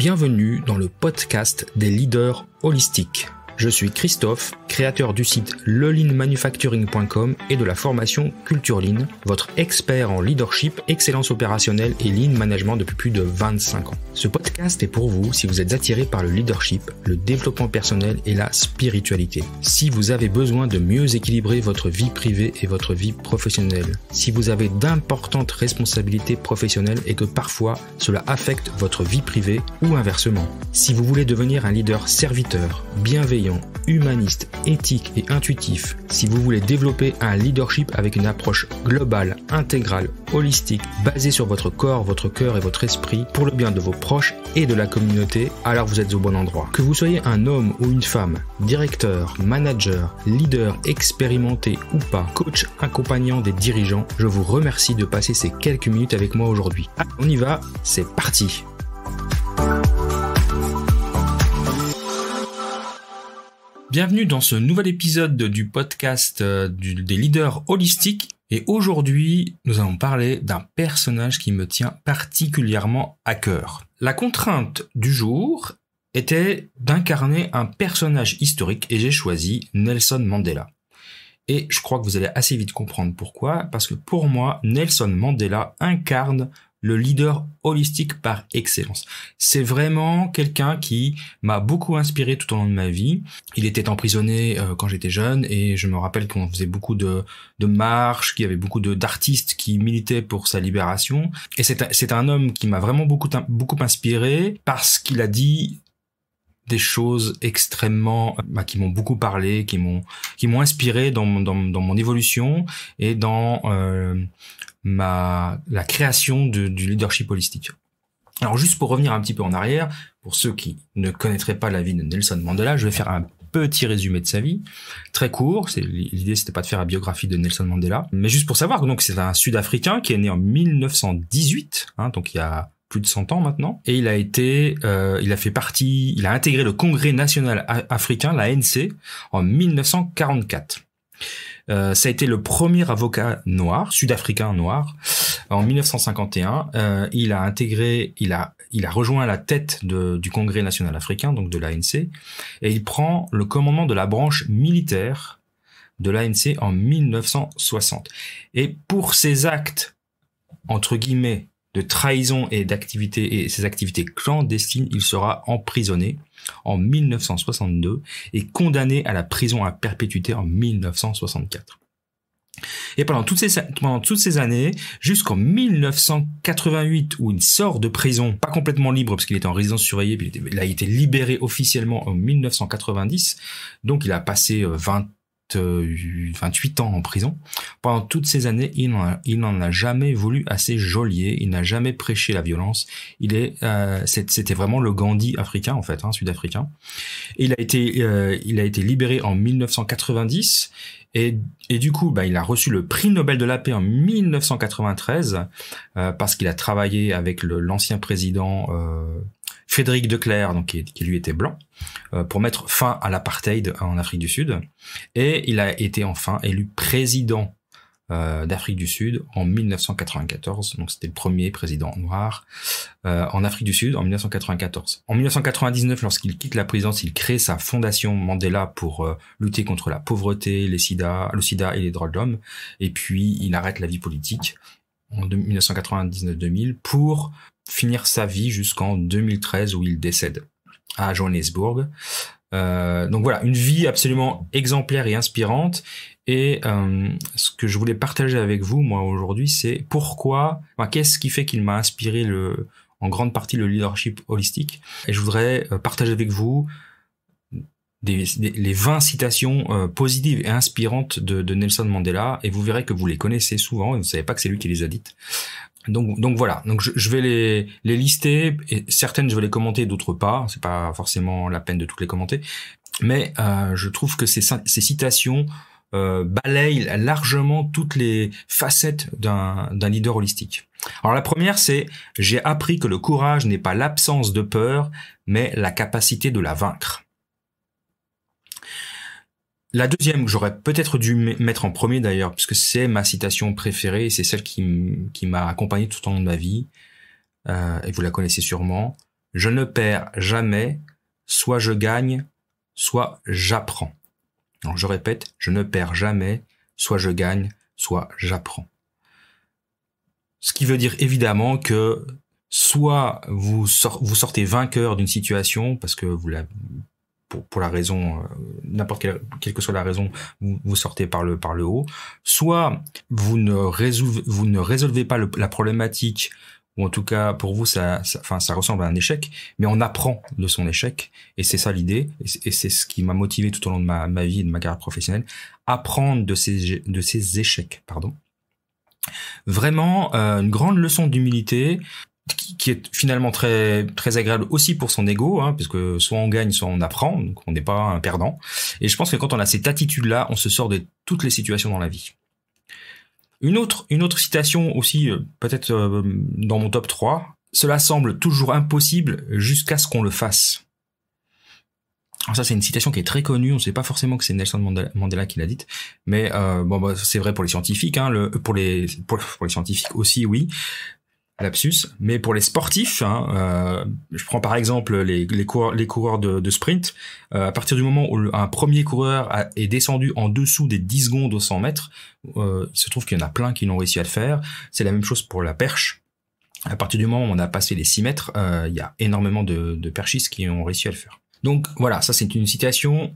Bienvenue dans le podcast des leaders holistiques. Je suis Christophe, créateur du site leleanmanufacturing.com et de la formation Culture Lean, votre expert en leadership, excellence opérationnelle et lean management depuis plus de 25 ans. Ce podcast est pour vous si vous êtes attiré par le leadership, le développement personnel et la spiritualité. Si vous avez besoin de mieux équilibrer votre vie privée et votre vie professionnelle. Si vous avez d'importantes responsabilités professionnelles et que parfois cela affecte votre vie privée ou inversement. Si vous voulez devenir un leader serviteur, bienveillant, humaniste, éthique et intuitif, si vous voulez développer un leadership avec une approche globale, intégrale, holistique, basée sur votre corps, votre cœur et votre esprit, pour le bien de vos proches et de la communauté, alors vous êtes au bon endroit. Que vous soyez un homme ou une femme, directeur, manager, leader expérimenté ou pas, coach accompagnant des dirigeants, je vous remercie de passer ces quelques minutes avec moi aujourd'hui. Allez, on y va, c'est parti! Bienvenue dans ce nouvel épisode du podcast des leaders holistiques. Et aujourd'hui, nous allons parler d'un personnage qui me tient particulièrement à cœur. La contrainte du jour était d'incarner un personnage historique et j'ai choisi Nelson Mandela. Et je crois que vous allez assez vite comprendre pourquoi, parce que pour moi, Nelson Mandela incarne le leader holistique par excellence. C'est vraiment quelqu'un qui m'a beaucoup inspiré tout au long de ma vie. Il était emprisonné quand j'étais jeune et je me rappelle qu'on faisait beaucoup de marches, qu'il y avait beaucoup d'artistes qui militaient pour sa libération. Et c'est un homme qui m'a vraiment beaucoup inspiré parce qu'il a dit des choses extrêmement qui m'ont beaucoup parlé, qui m'ont inspiré dans mon évolution et dans la création du leadership holistique. Alors juste pour revenir un petit peu en arrière, pour ceux qui ne connaîtraient pas la vie de Nelson Mandela, je vais faire un petit résumé de sa vie, très court. L'idée c'était pas de faire la biographie de Nelson Mandela, mais juste pour savoir, donc c'est un Sud-Africain qui est né en 1918, donc il y a plus de 100 ans maintenant, et il a intégré le Congrès national africain, l'ANC, en 1944. Ça a été le premier avocat noir, sud-africain noir, en 1951. Il a rejoint la tête du Congrès national africain, donc de l'ANC, et il prend le commandement de la branche militaire de l'ANC en 1960. Et pour ses actes, entre guillemets, de trahison et ses activités clandestines, il sera emprisonné en 1962 et condamné à la prison à perpétuité en 1964. Et pendant toutes ces années, jusqu'en 1988, où il sort de prison, pas complètement libre parce qu'il était en résidence surveillée, puis il a été libéré officiellement en 1990, donc il a passé 28 ans en prison. Pendant toutes ces années, il n'en a jamais voulu assez geôlier, il n'a jamais prêché la violence. C'était vraiment le Gandhi africain en fait, sud-africain. Et il a été libéré en 1990 et du coup, il a reçu le prix Nobel de la paix en 1993 parce qu'il a travaillé avec l'ancien président Frédéric de Klerk, donc qui lui était blanc, pour mettre fin à l'apartheid en Afrique du Sud. Et il a été enfin élu président d'Afrique du Sud en 1994. Donc c'était le premier président noir en Afrique du Sud en 1994. En 1999, lorsqu'il quitte la présidence, il crée sa fondation Mandela pour lutter contre la pauvreté, le sida et les droits de l'homme. Et puis il arrête la vie politique en 1999-2000 pour finir sa vie jusqu'en 2013 où il décède à Johannesburg. Donc voilà, une vie absolument exemplaire et inspirante. Et ce que je voulais partager avec vous, moi, aujourd'hui, c'est qu'est-ce qui fait qu'il m'a inspiré en grande partie le leadership holistique. Et je voudrais partager avec vous les 20 citations positives et inspirantes de Nelson Mandela, et vous verrez que vous les connaissez souvent, et vous ne savez pas que c'est lui qui les a dites. Donc voilà, donc je vais les lister, et certaines je vais les commenter, d'autres pas, c'est pas forcément la peine de toutes les commenter, mais je trouve que ces citations balayent largement toutes les facettes d'un leader holistique. Alors la première, c'est « J'ai appris que le courage n'est pas l'absence de peur, mais la capacité de la vaincre ». La deuxième, que j'aurais peut-être dû mettre en premier d'ailleurs, puisque c'est ma citation préférée, et c'est celle qui m'a accompagné tout au long de ma vie, et vous la connaissez sûrement. « je ne perds jamais, soit je gagne, soit j'apprends. Alors, je répète, je ne perds jamais, soit je gagne, soit j'apprends. Ce qui veut dire évidemment que soit vous sortez vainqueur d'une situation parce que vous la pour la raison n'importe quelle que soit la raison, vous sortez par le haut, soit vous ne résolvez pas la problématique, ou en tout cas pour vous ça ressemble à un échec, mais on apprend de son échec, et c'est ça l'idée, et c'est ce qui m'a motivé tout au long de ma vie et de ma carrière professionnelle, apprendre de ces échecs, pardon. Vraiment une grande leçon d'humilité qui est finalement très très agréable aussi pour son ego, hein, parce que soit on gagne, soit on apprend, donc on n'est pas un perdant. Et je pense que quand on a cette attitude-là, on se sort de toutes les situations dans la vie. Une autre citation aussi, peut-être dans mon top 3, cela semble toujours impossible jusqu'à ce qu'on le fasse. Alors ça, c'est une citation qui est très connue, on ne sait pas forcément que c'est Nelson Mandela qui l'a dite, mais c'est vrai pour les scientifiques, hein, pour les scientifiques aussi, oui. Lapsus, mais pour les sportifs, je prends par exemple les coureurs de sprint, à partir du moment où un premier coureur est descendu en dessous des 10 secondes au 100 mètres, il se trouve qu'il y en a plein qui l'ont réussi à le faire. C'est la même chose pour la perche. À partir du moment où on a passé les 6 mètres, il y a énormément de perchistes qui ont réussi à le faire. Donc voilà, ça c'est une citation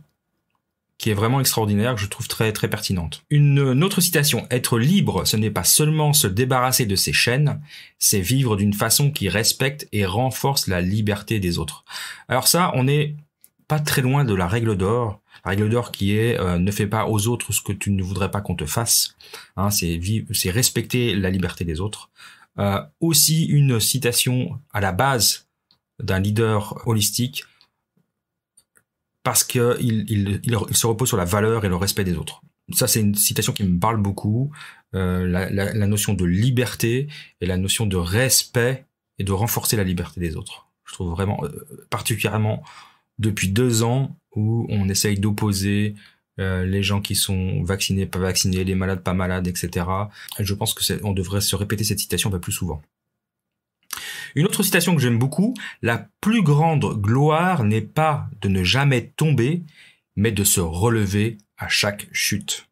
qui est vraiment extraordinaire, que je trouve très très pertinente. Une autre citation, être libre, ce n'est pas seulement se débarrasser de ses chaînes, c'est vivre d'une façon qui respecte et renforce la liberté des autres. Alors ça, on n'est pas très loin de la règle d'or. La règle d'or qui est ne fais pas aux autres ce que tu ne voudrais pas qu'on te fasse. Hein, c'est respecter la liberté des autres. Aussi une citation à la base d'un leader holistique, parce que il se repose sur la valeur et le respect des autres. Ça, c'est une citation qui me parle beaucoup. La notion de liberté et la notion de respect et de renforcer la liberté des autres. Je trouve vraiment, particulièrement depuis 2 ans où on essaye d'opposer les gens qui sont vaccinés, pas vaccinés, les malades, pas malades, etc. Et je pense que on devrait se répéter cette citation un peu plus souvent. Une autre citation que j'aime beaucoup, la plus grande gloire n'est pas de ne jamais tomber, mais de se relever à chaque chute.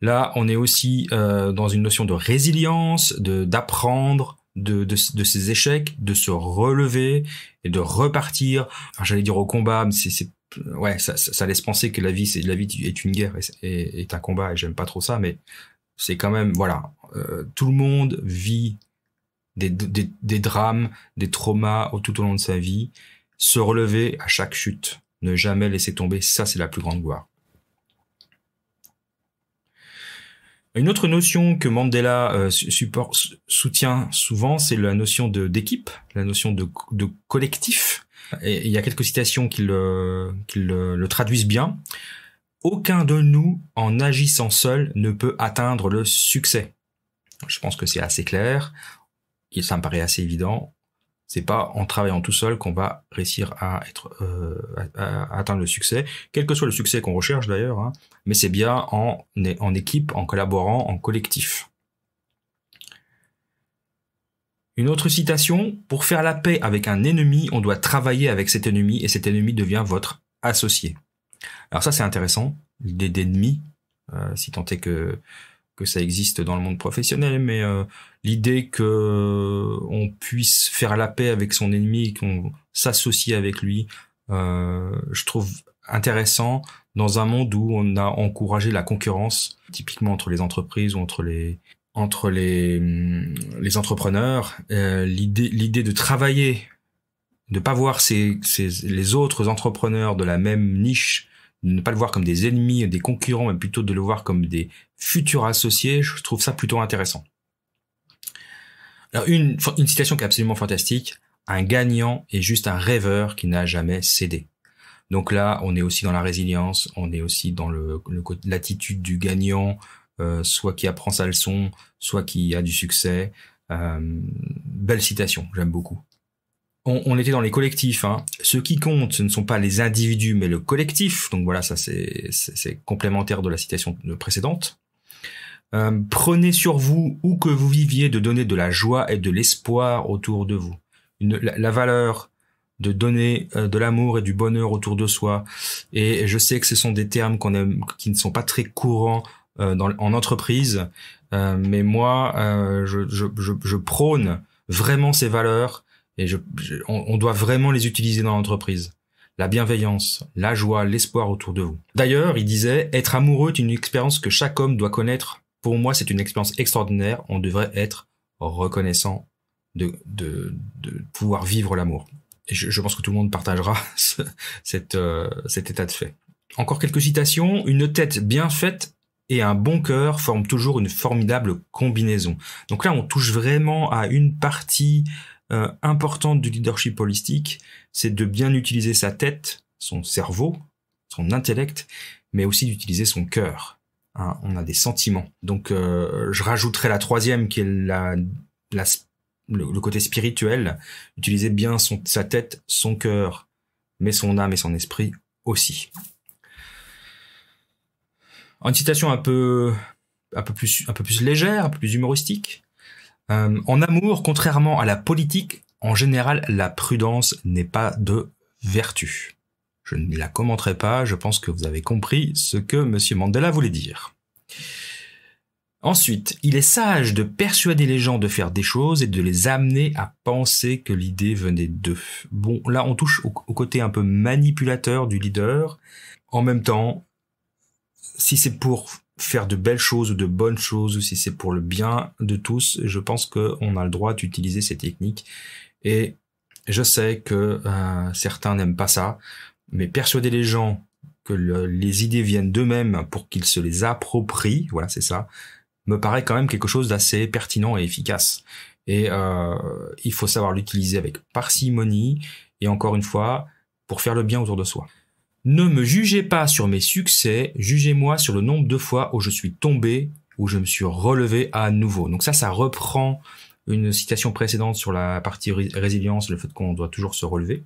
Là, on est aussi dans une notion de résilience, d'apprendre de ses échecs, de se relever et de repartir. Alors, j'allais dire au combat, mais ça laisse penser que la vie est une guerre et est un combat, et j'aime pas trop ça, mais c'est quand même, voilà, tout le monde vit des drames, des traumas tout au long de sa vie. Se relever à chaque chute, ne jamais laisser tomber, ça c'est la plus grande gloire. Une autre notion que Mandela soutient souvent, c'est la notion d'équipe, la notion de collectif. Et il y a quelques citations qui le traduisent bien. Aucun de nous, en agissant seul, ne peut atteindre le succès. Je pense que c'est assez clair. Ça me paraît assez évident. C'est pas en travaillant tout seul qu'on va réussir à atteindre le succès, quel que soit le succès qu'on recherche d'ailleurs, hein, mais c'est bien en équipe, en collaborant, en collectif. Une autre citation, pour faire la paix avec un ennemi, on doit travailler avec cet ennemi et cet ennemi devient votre associé. Alors ça c'est intéressant, l'idée d'ennemi, si tant est que ça existe dans le monde professionnel, mais l'idée que on puisse faire la paix avec son ennemi, qu'on s'associe avec lui, je trouve intéressant dans un monde où on a encouragé la concurrence, typiquement entre les entreprises ou entre les entrepreneurs. L'idée de travailler, de pas voir les autres entrepreneurs de la même niche, de ne pas le voir comme des ennemis, des concurrents, mais plutôt de le voir comme des futurs associés, je trouve ça plutôt intéressant. Alors une citation qui est absolument fantastique, un gagnant est juste un rêveur qui n'a jamais cédé. Donc là, on est aussi dans la résilience, on est aussi dans l'attitude du gagnant, soit qui apprend sa leçon, soit qui a du succès. Belle citation, j'aime beaucoup. On était dans les collectifs, hein. Ce qui compte, ce ne sont pas les individus, mais le collectif. Donc voilà, ça c'est complémentaire de la citation précédente. Prenez sur vous, où que vous viviez, de donner de la joie et de l'espoir autour de vous. la valeur de donner de l'amour et du bonheur autour de soi. Et je sais que ce sont des termes qui ne sont pas très courants en entreprise, mais moi, je prône vraiment ces valeurs et on doit vraiment les utiliser dans l'entreprise. La bienveillance, la joie, l'espoir autour de vous. D'ailleurs, il disait, être amoureux est une expérience que chaque homme doit connaître. Pour moi, c'est une expérience extraordinaire. On devrait être reconnaissant de pouvoir vivre l'amour. Et je pense que tout le monde partagera cet état de fait. Encore quelques citations. Une tête bien faite et un bon cœur forment toujours une formidable combinaison. Donc là, on touche vraiment à une partie importante du leadership holistique, c'est de bien utiliser sa tête, son cerveau, son intellect, mais aussi d'utiliser son cœur. Hein, on a des sentiments. Donc je rajouterai la troisième qui est le côté spirituel. Utiliser bien sa tête, son cœur, mais son âme et son esprit aussi. Une citation un peu plus légère, un peu plus humoristique. En amour, contrairement à la politique, en général, la prudence n'est pas de vertu. Je ne la commenterai pas, je pense que vous avez compris ce que M. Mandela voulait dire. Ensuite, il est sage de persuader les gens de faire des choses et de les amener à penser que l'idée venait d'eux. Bon, là, on touche au côté un peu manipulateur du leader. En même temps, si c'est pour faire de belles choses ou de bonnes choses, ou si c'est pour le bien de tous, je pense qu'on a le droit d'utiliser ces techniques. Et je sais que certains n'aiment pas ça, mais persuader les gens que les idées viennent d'eux-mêmes pour qu'ils se les approprient, voilà, c'est ça, me paraît quand même quelque chose d'assez pertinent et efficace. Et il faut savoir l'utiliser avec parcimonie, et encore une fois, pour faire le bien autour de soi. Ne me jugez pas sur mes succès, jugez-moi sur le nombre de fois où je suis tombé, où je me suis relevé à nouveau. Donc ça reprend une citation précédente sur la partie résilience, le fait qu'on doit toujours se relever.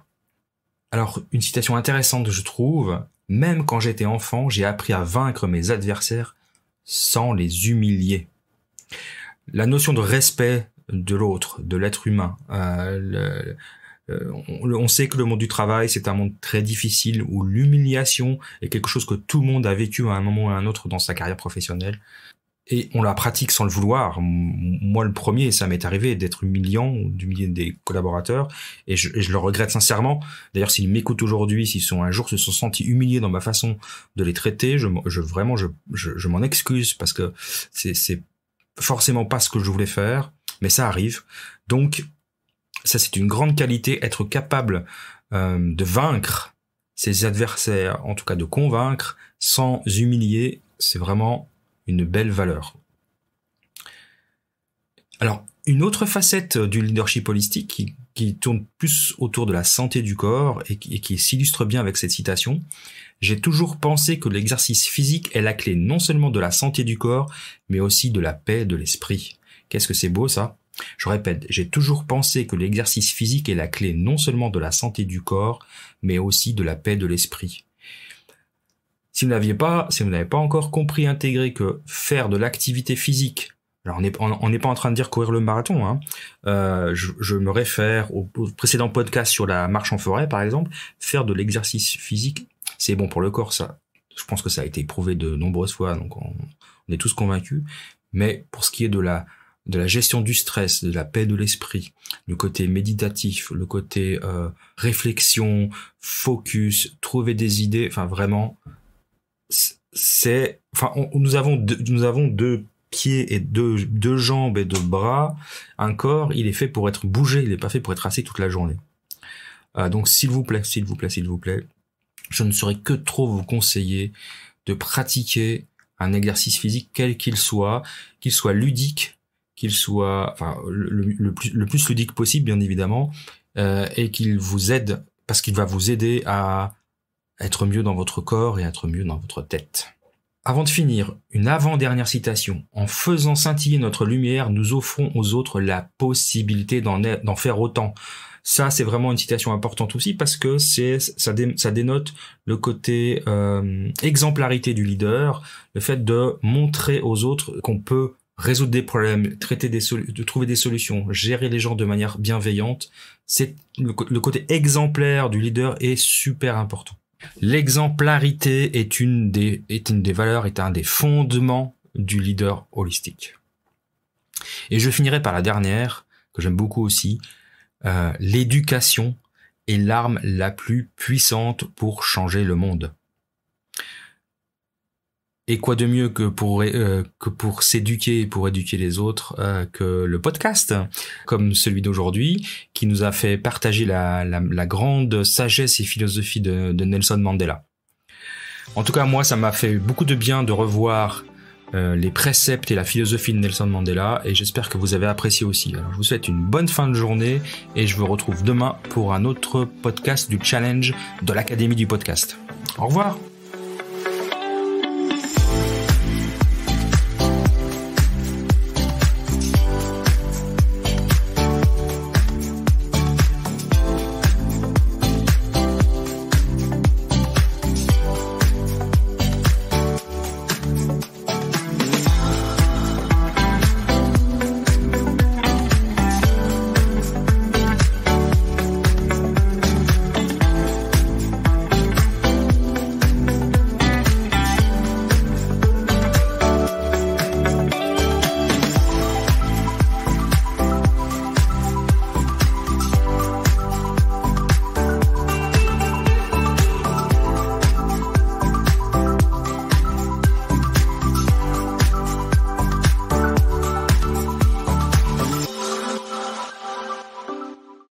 Alors, une citation intéressante, je trouve, même quand j'étais enfant, j'ai appris à vaincre mes adversaires sans les humilier. La notion de respect de l'autre, de l'être humain, on sait que le monde du travail, c'est un monde très difficile où l'humiliation est quelque chose que tout le monde a vécu à un moment ou à un autre dans sa carrière professionnelle. Et on la pratique sans le vouloir. Moi, le premier, ça m'est arrivé d'être humiliant, d'humilier des collaborateurs, et je le regrette sincèrement. D'ailleurs, s'ils m'écoutent aujourd'hui, s'ils un jour se sont sentis humiliés dans ma façon de les traiter, je m'en excuse parce que c'est forcément pas ce que je voulais faire, mais ça arrive. Donc, ça, c'est une grande qualité, être capable de vaincre ses adversaires, en tout cas de convaincre, sans humilier, c'est vraiment une belle valeur. Alors, une autre facette du leadership holistique qui tourne plus autour de la santé du corps et qui s'illustre bien avec cette citation, j'ai toujours pensé que l'exercice physique est la clé non seulement de la santé du corps, mais aussi de la paix de l'esprit. Qu'est-ce que c'est beau ça ? Je répète, j'ai toujours pensé que l'exercice physique est la clé non seulement de la santé du corps, mais aussi de la paix de l'esprit. Si vous n'avez pas encore compris, intégré que faire de l'activité physique, alors on n'est pas en train de dire courir le marathon, hein. Je me réfère au précédent podcast sur la marche en forêt, par exemple. Faire de l'exercice physique, c'est bon pour le corps, ça. Je pense que ça a été prouvé de nombreuses fois, donc on est tous convaincus. Mais pour ce qui est de la gestion du stress, de la paix de l'esprit, le côté méditatif, le côté réflexion, focus, trouver des idées, enfin vraiment, nous avons deux pieds et deux jambes et deux bras. Un corps, il est fait pour être bougé, il n'est pas fait pour être assis toute la journée. Donc s'il vous plaît, je ne saurais que trop vous conseiller de pratiquer un exercice physique quel qu'il soit ludique, qu'il soit le plus ludique possible, bien évidemment, et qu'il vous aide, parce qu'il va vous aider à être mieux dans votre corps et être mieux dans votre tête. Avant de finir, une avant-dernière citation. En faisant scintiller notre lumière, nous offrons aux autres la possibilité d'en faire autant. Ça, c'est vraiment une citation importante aussi parce que ça dénote le côté exemplarité du leader, le fait de montrer aux autres qu'on peut résoudre des problèmes, trouver des solutions, gérer les gens de manière bienveillante, c'est le côté exemplaire du leader est super important. L'exemplarité est une des valeurs, est un des fondements du leader holistique. Et je finirai par la dernière, que j'aime beaucoup aussi, l'éducation est l'arme la plus puissante pour changer le monde. Et quoi de mieux que pour s'éduquer et pour éduquer les autres que le podcast, comme celui d'aujourd'hui, qui nous a fait partager la grande sagesse et philosophie de Nelson Mandela. En tout cas, moi, ça m'a fait beaucoup de bien de revoir les préceptes et la philosophie de Nelson Mandela, et j'espère que vous avez apprécié aussi. Alors, je vous souhaite une bonne fin de journée, et je vous retrouve demain pour un autre podcast du challenge de l'Académie du podcast. Au revoir!